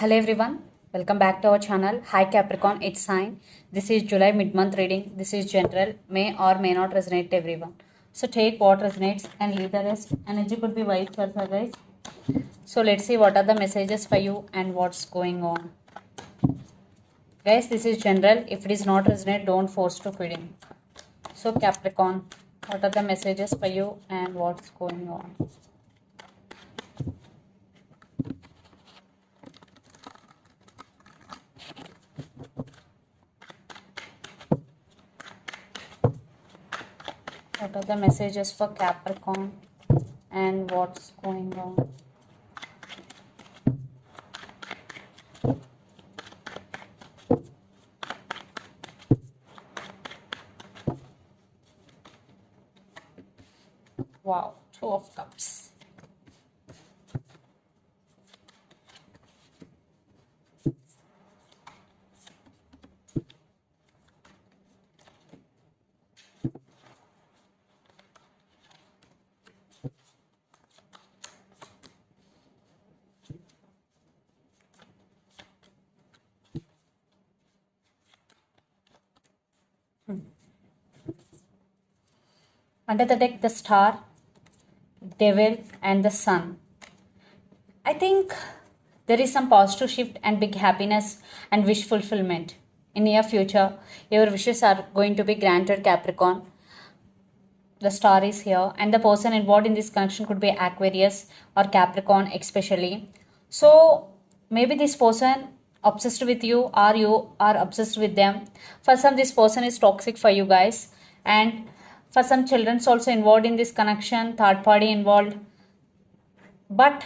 Hello everyone, welcome back to our channel. Hi Capricorn, it's sign. This is July mid-month reading. This is general, may or may not resonate to everyone. So take what resonates and leave the rest. Energy could be vice versa, guys. So let's see what are the messages for you and what's going on. Guys, this is general. If it is not resonate, don't force to feed in. So Capricorn, what are the messages for you and what's going on? What are the messages for Capricorn and what's going on? Wow, Two of Cups. Under the deck, the Star, Devil and the Sun. I think there is some positive shift and big happiness and wish fulfillment. In near future, your wishes are going to be granted, Capricorn. The Star is here and the person involved in this connection could be Aquarius or Capricorn especially. So maybe this person obsessed with you or you are obsessed with them. For some, this person is toxic for you guys, and for some, children's also involved in this connection, third party involved. But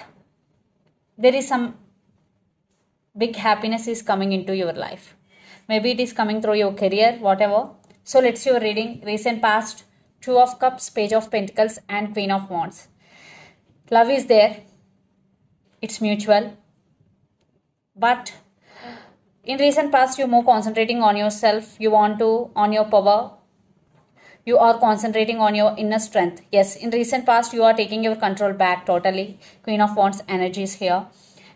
there is some big happiness is coming into your life. Maybe it is coming through your career, whatever. So let's see your reading. Recent past, Two of Cups, Page of Pentacles and Queen of Wands. Love is there. It's mutual. But in recent past, you're more concentrating on yourself. You want to, on your power. You are concentrating on your inner strength. Yes, in recent past, you are taking your control back totally. Queen of Wands energy is here.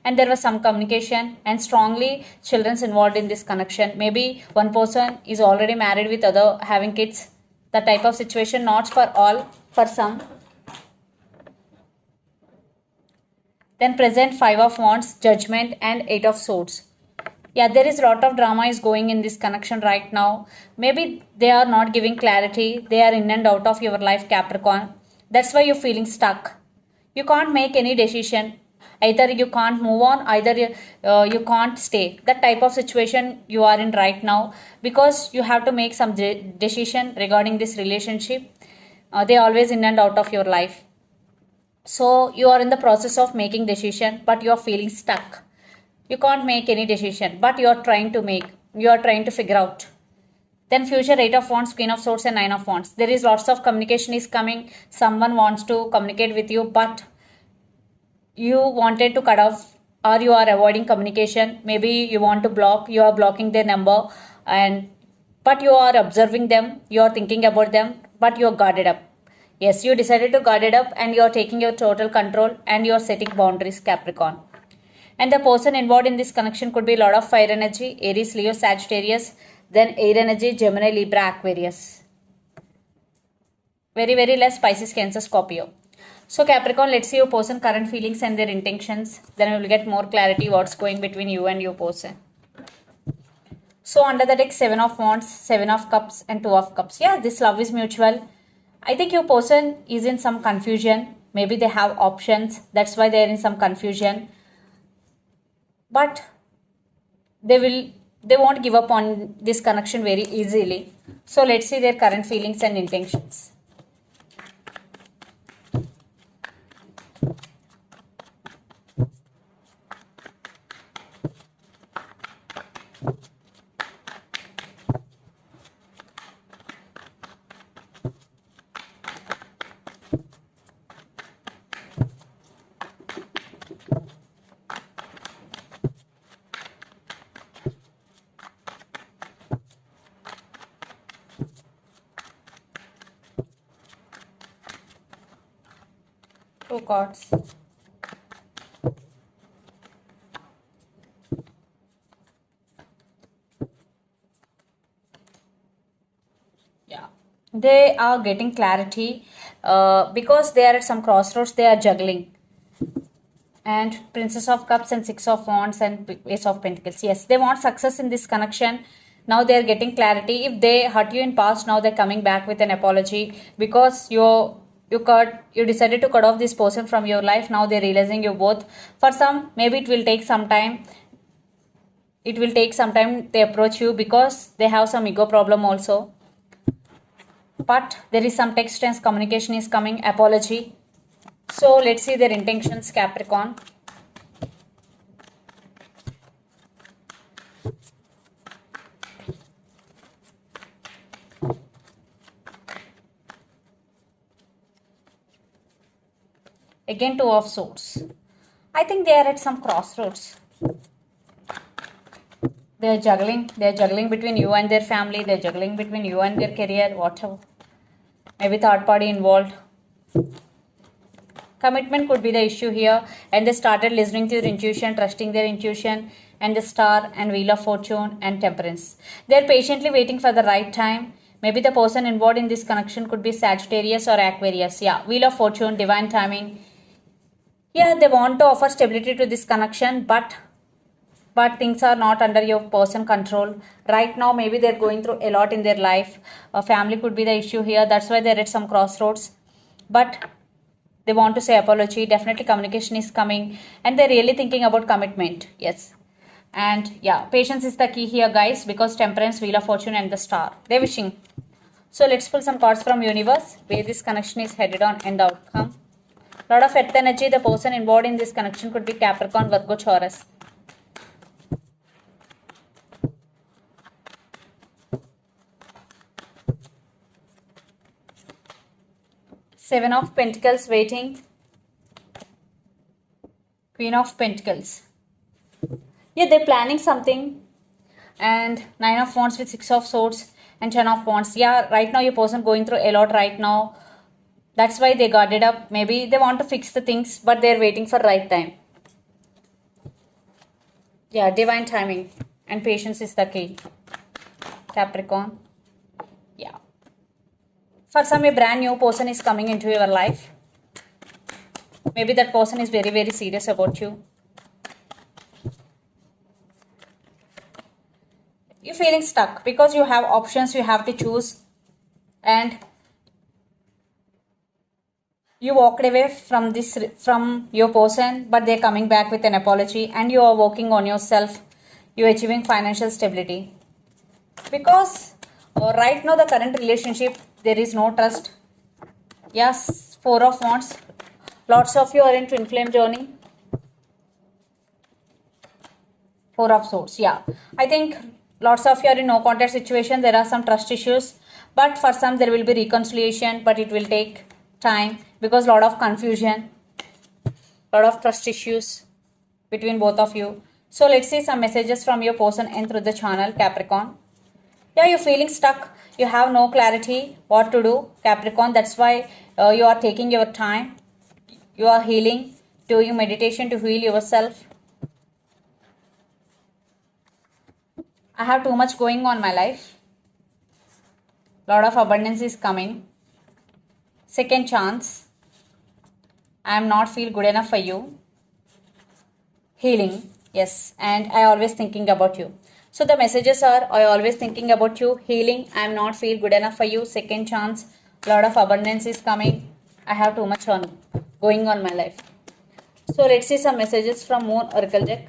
And there was some communication and strongly children's involved in this connection. Maybe one person is already married with other, having kids. The type of situation, not for all, for some. Then present Five of Wands, Judgment and Eight of Swords. Yeah, there is a lot of drama is going in this connection right now. Maybe they are not giving clarity. They are in and out of your life, Capricorn. That's why you're feeling stuck. You can't make any decision. Either you can't move on, either you can't stay. That type of situation you are in right now, because you have to make some decision regarding this relationship. They always in and out of your life. So you are in the process of making decision, but you are feeling stuck. You can't make any decision, but you are trying to figure out. Then future, Eight of Wands, Queen of Swords and Nine of Wands. There is lots of communication is coming. Someone wants to communicate with you, but you wanted to cut off, or you are avoiding communication. Maybe you want to block, you are blocking their number, and but you are observing them, you are thinking about them, but you are guarded up. Yes, you decided to guard it up and you are taking your total control and you are setting boundaries, Capricorn. And the person involved in this connection could be a lot of fire energy, Aries, Leo, Sagittarius, then air energy, Gemini, Libra, Aquarius. Very, very less Pisces, Cancer, Scorpio. So Capricorn, let's see your person current feelings and their intentions. Then we will get more clarity what's going between you and your person. So under the deck, Seven of Wands, Seven of Cups and Two of Cups. Yeah, this love is mutual. I think your person is in some confusion. Maybe they have options. That's why they're in some confusion. But they won't give up on this connection very easily. So let's see their current feelings and intentions. Two cards. They are getting clarity because they are at some crossroads. They are juggling. And Princess of Cups and Six of Wands and Ace of Pentacles. Yes, they want success in this connection. Now they are getting clarity. If they hurt you in past, now they're coming back with an apology because you decided to cut off this person from your life. Now they're realizing you both. For some, maybe it will take some time. It will take some time they approach you because they have some ego problem also. But there is some text and communication is coming, apology. So let's see their intentions, Capricorn. Again, Two of Swords. I think they are at some crossroads. They are juggling. They are juggling between you and their family. They are juggling between you and their career, whatever. Maybe third party involved. Commitment could be the issue here, and they started listening to their intuition, trusting their intuition, and the Star and Wheel of Fortune and Temperance. They are patiently waiting for the right time. Maybe the person involved in this connection could be Sagittarius or Aquarius. Yeah, Wheel of Fortune, divine timing. Yeah, they want to offer stability to this connection, but things are not under your person control right now. Maybe they're going through a lot in their life. A family could be the issue here. That's why they're at some crossroads. But they want to say apology. Definitely communication is coming, and they're really thinking about commitment. Yes. And yeah, patience is the key here, guys, because Temperance, Wheel of Fortune and the Star, they're wishing. So let's pull some cards from universe where this connection is headed on and the outcome. Lot of earth energy. The person involved in this connection could be Capricorn, Virgo, Taurus. Seven of Pentacles waiting. Queen of Pentacles. Yeah, they're planning something. And Nine of Wands with Six of Swords and Ten of Wands. Yeah, right now your person going through a lot right now. That's why they guarded up. Maybe they want to fix the things, but they're waiting for right time. Yeah, divine timing and patience is the key. Capricorn. Yeah. For some, a brand new person is coming into your life. Maybe that person is very, very serious about you. You're feeling stuck because you have options, you have to choose, and you walked away from your person, but they're coming back with an apology, and you are working on yourself. You're achieving financial stability because right now the current relationship, there is no trust. Yes, Four of Wands. Lots of you are in twin flame journey. Four of Swords. Yeah, I think lots of you are in no contact situation. There are some trust issues, but for some there will be reconciliation, but it will take time because lot of confusion, lot of trust issues between both of you. So let's see some messages from your person and through the channel, Capricorn. Yeah, you're feeling stuck. You have no clarity what to do, Capricorn. That's why you are taking your time. You are healing, doing meditation to heal yourself. I have too much going on in my life. Lot of abundance is coming. Second chance. I am not feel good enough for you. Healing. Yes. And I always thinking about you. So the messages are, I always thinking about you. Healing. I am not feel good enough for you. Second chance. Lot of abundance is coming. I have too much going on in my life. So let's see some messages from Moon Oracle deck.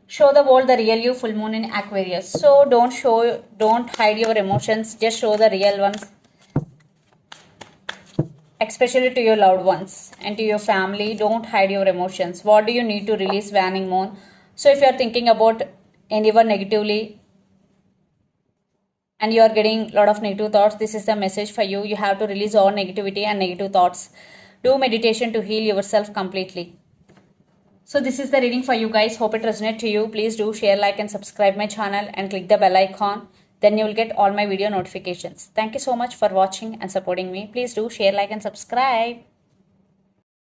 Show the world the real you, full moon in Aquarius. So don't hide your emotions. Just show the real ones. Especially to your loved ones and to your family. Don't hide your emotions. What do you need to release, Waning Moon? So if you are thinking about anyone negatively and you are getting a lot of negative thoughts, this is the message for you. You have to release all negativity and negative thoughts. Do meditation to heal yourself completely. So this is the reading for you guys. Hope it resonates to you. Please do share, like and subscribe my channel and click the bell icon. Then you will get all my video notifications. Thank you so much for watching and supporting me. Please do share, like and subscribe.